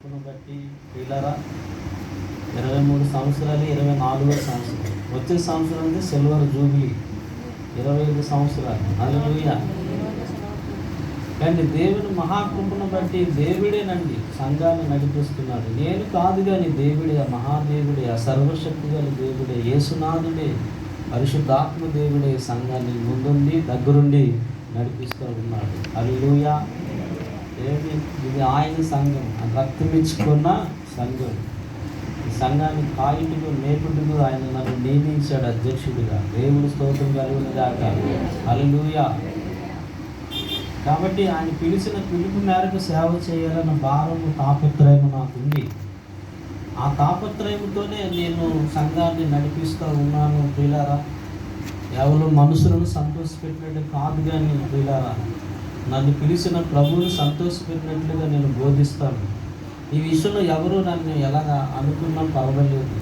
కృపను బట్టి పిల్లరా 23 సంవత్సరాలు 24వ సంవత్సరం వచ్చే సంవత్సరం అంటే సిల్వర్ జూబ్లీ 25 సంవత్సరాలు. హల్లెలూయా. కానీ దేవుని మహాకృపను బట్టి దేవుడేనండి సంఘాన్ని నడిపిస్తున్నాడు. నేను కాదు, కానీ దేవుడే, ఆ మహాదేవుడే, ఆ సర్వశక్తి గల దేవుడే, యేసునాథుడే, పరిశుద్ధాత్మ దేవుడే సంఘాన్ని ముందుండి దగ్గరుండి నడిపిస్తూ ఉన్నాడు. హల్లెలూయా. ఇది ఆయన సంఘం, రక్తమిచ్చుకున్న సంఘం. ఈ సంఘాన్ని కాయుటకు మేపుటకు ఆయన నన్ను నియమించాడు అధ్యక్షుడిగా. దేవుడు స్తోత్రం కలుగును గాక. హల్లెలూయా. కాబట్టి ఆయన పిలిచిన పిలుపు మేరకు సేవ చేయాలన్న భారము తాపత్రయము నాకుంది. ఆ తాపత్రయంతోనే నేను సంఘాన్ని నడిపిస్తూ ఉన్నాను. ప్రియులారా, ఎవరు మనుషులను సంతోషపెట్టినట్టు కాదు, కానీ ప్రియులారా నన్ను పిలిచిన ప్రభువుని సంతోషపెట్టినట్లుగా నేను బోధిస్తాను. ఈ విషయంలో ఎవరు నన్ను ఎలాగా అనుకున్నా పర్వాలేదు.